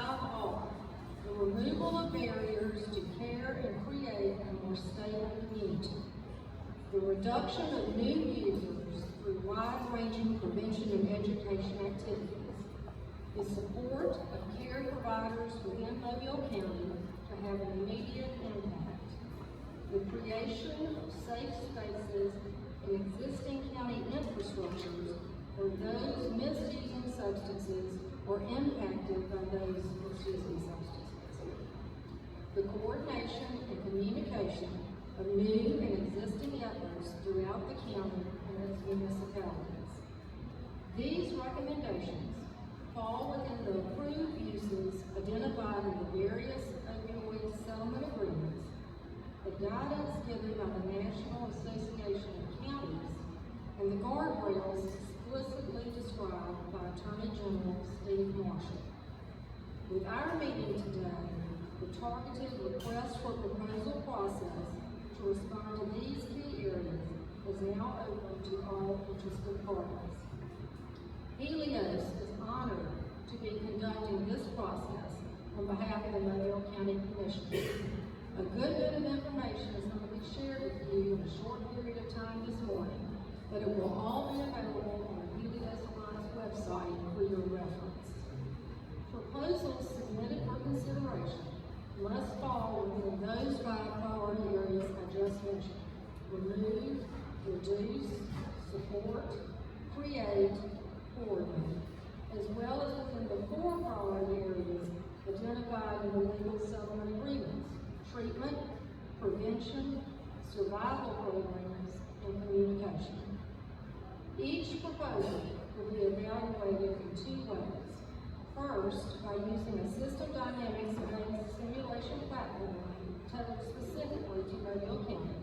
5 are the removal of barriers to care and create a more stable community, the reduction of new users through wide-ranging prevention and education activities, the support of care providers within Mobile County to have an immediate impact, the creation of safe spaces in existing county infrastructures for those misusing substances or impacted by those misusing substances, the coordination and communication of new and existing efforts throughout the county and its municipalities. These recommendations fall within the approved uses identified in the various opioid settlement agreements, the guidance given by the National Association of Counties, and the guardrails explicitly described by Attorney General Steve Marshall. With our meeting today, the targeted request for proposal process to respond to these key areas is now open to all interested parties. Helios is honored to be conducting this process on behalf of the Mobile County Commission. A good bit of information is going to be shared with you in a short period of time this morning, but it will all be available on the Helios Alliance website for your reference. Proposals submitted for consideration must fall within those 5 priority areas I just mentioned: remove, reduce, support, create, coordinate, as well as within the 4 priority areas identified in the legal settlement agreements: treatment, prevention, survival programs, and communication. Each proposal will be evaluated in 2 ways. First, by using a system dynamics-based simulation platform tailored specifically to Mobile County,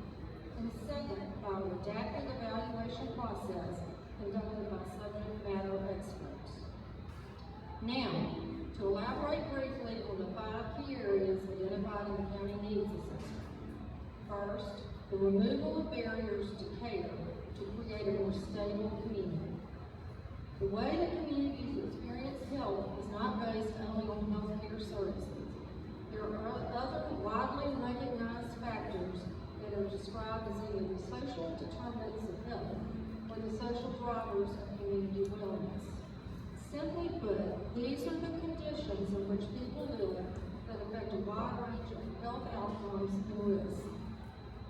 and second, by a redacted evaluation process conducted by subject matter experts. Now, to elaborate briefly on the 5 key areas identified in the County Needs Assessment. First, the removal of barriers to care to create a more stable community. The way that communities experience health is not based only on health care services. There are other widely recognized factors that are described as either the social determinants of health or the social drivers of community wellness. Simply put, these are the conditions in which people live that affect a wide range of health outcomes and risks.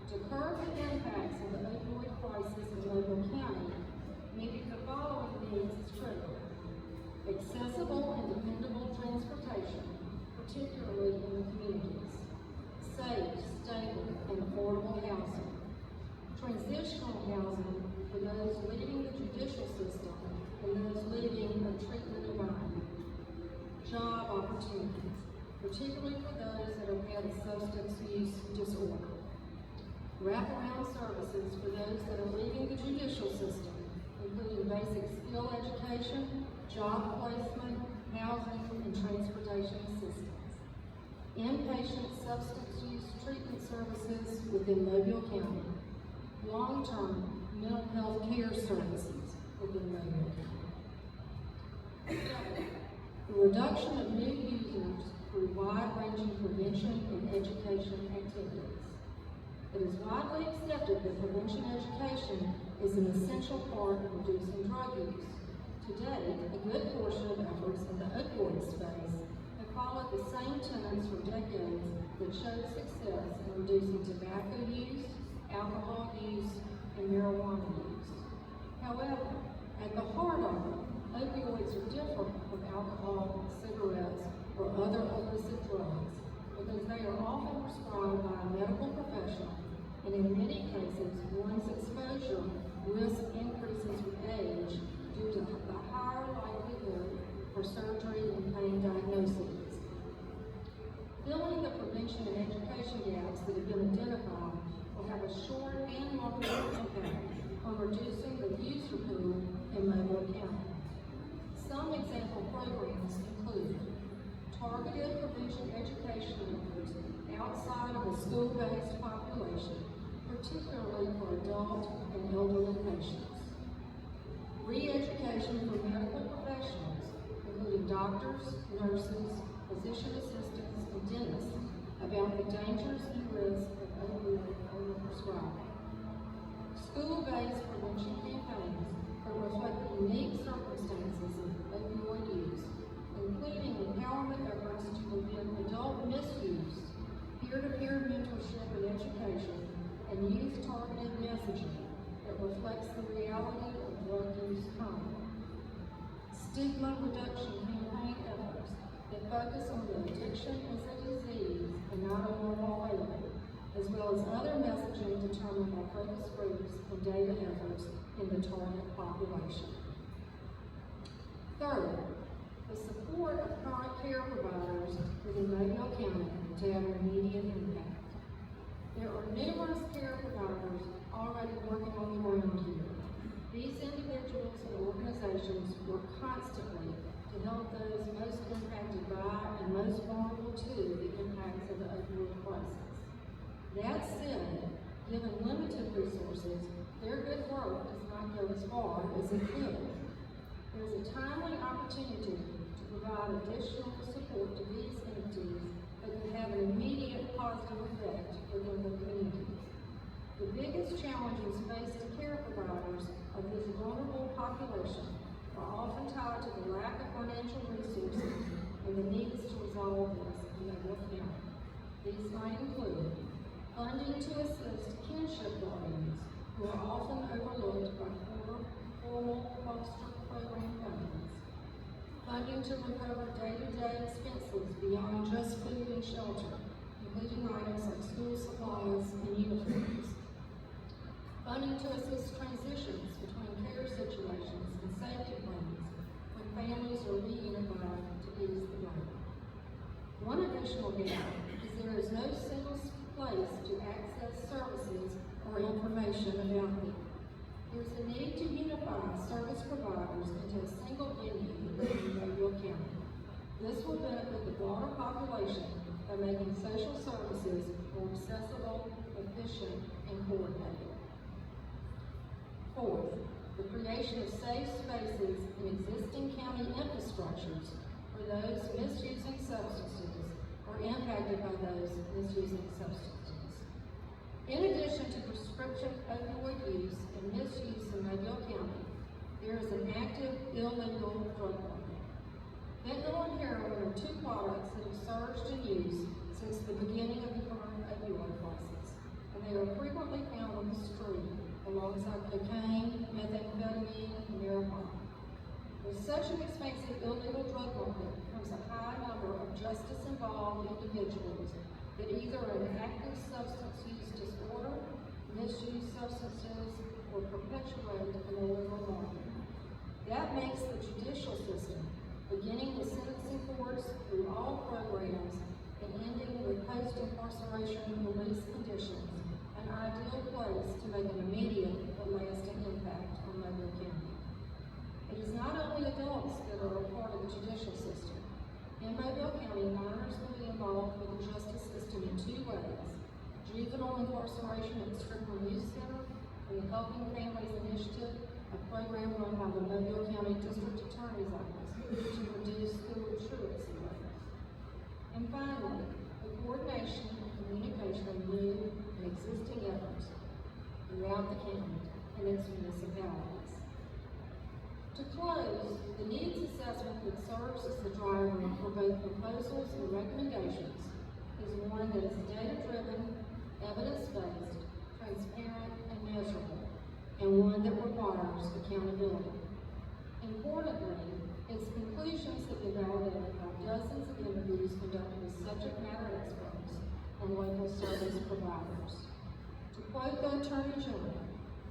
To curb the impacts of the opioid crisis in Mobile County, meeting the following needs is critical: accessible and dependable transportation, particularly in the communities; safe, stable, and affordable housing; transitional housing for those leaving the judicial system and those leaving a treatment environment; job opportunities, particularly for those that have had a substance use disorder; wraparound services for those that are leaving the judicial system, including basic skill education, job placement, housing, and transportation assistance; inpatient substance use treatment services within Mobile County; long-term mental health care services within Mobile County. The reduction of new users through wide-ranging prevention and education activities. It is widely accepted that prevention education is an essential part of reducing drug use. Today, a good portion of efforts in the opioid space have followed the same tenets for decades that showed success in reducing tobacco use, alcohol use, and marijuana use. However, at the heart of it, opioids are different from alcohol, cigarettes, or other illicit drugs because they are often prescribed by a medical professional, and in many cases, one's exposure risk increases with age due to the higher likelihood for surgery and pain diagnoses. Filling the prevention and education gaps that have been identified will have a short and long-term impact on reducing the user pool in Mobile County. Some example programs include targeted prevention education efforts outside of a school-based population, particularly for adult and elderly patients; re-education for medical professionals, including doctors, nurses, physician assistants, and dentists about the dangers and risks of opioid overprescribing. School-based prevention campaigns that reflect the unique circumstances of opioid use, including empowerment efforts to prevent adult misuse, peer-to-peer mentorship and education, and youth-targeted messaging that reflects the reality of drug use currently. Stigma reduction campaign efforts that focus on the addiction as a disease and not a moral failing, as well as other messaging determined by focus groups and data efforts in the target population. Third, the support of chronic care providers within Mobile County to have an immediate impact. There are numerous care providers already working on the ground here. These individuals and organizations work constantly to help those most impacted by and most vulnerable to the impacts of the opioid crisis. That said, given limited resources, their good work does not go as far as it could. There is a timely opportunity to provide additional support to these entities that could have an immediate positive effect within the communities. The biggest challenges faced to care providers of this vulnerable population are often tied to the lack of financial resources and the needs to resolve this in Mobile County. These might include funding to assist kinship guardians who are often overlooked by formal foster program funds, funding to recover day-to-day expenses beyond just food and shelter, including items like school supplies and uniforms, funding to assist transitions between care situations and safety plans when families are reunified to ease the burden. One additional gap is there is no single place to access services or information about them. There is a need to unify service providers into a single venue in Mobile County. This will benefit the broader population by making social services more accessible, efficient, and coordinated. Fourth, the creation of safe spaces in existing county infrastructures for those misusing substances or impacted by those misusing substances. In addition to prescription opioid use and misuse in Mobile County, there is an active illegal drug market. Fentanyl and heroin are two products that have surged in use since the beginning of the current opioid crisis, and they are frequently found on the street alongside cocaine, methamphetamine, and marijuana. With such an expansive illegal drug market comes a high number of justice-involved individuals that either are in active substance use disorder, misuse substances, or perpetuate an illegal market. That makes the judicial system, beginning with sentencing courts through all programs and ending with post-incarceration release conditions, an ideal place to make an immediate but lasting impact on Mobile County. It is not only adults that are a part of the judicial system. In Mobile County, minors will be involved with the justice system in two ways: juvenile incarceration at the Strickland Youth Center and the Helping Families Initiative, a program run by the Mobile County District Attorney's Office to reduce school truancy rates. And finally, the coordination and communication of new and existing efforts throughout the county and its municipalities. To close, the needs assessment that serves as the driver for both proposals and recommendations is one that is data-driven, evidence-based, transparent, and measurable, and one that requires accountability. Importantly, its conclusions have been validated by dozens of interviews conducted with subject matter experts and local service providers. To quote the Attorney General,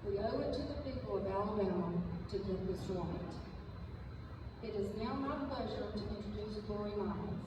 "We owe it to the people of Alabama to get this right." It is now my pleasure to introduce Lori Miles.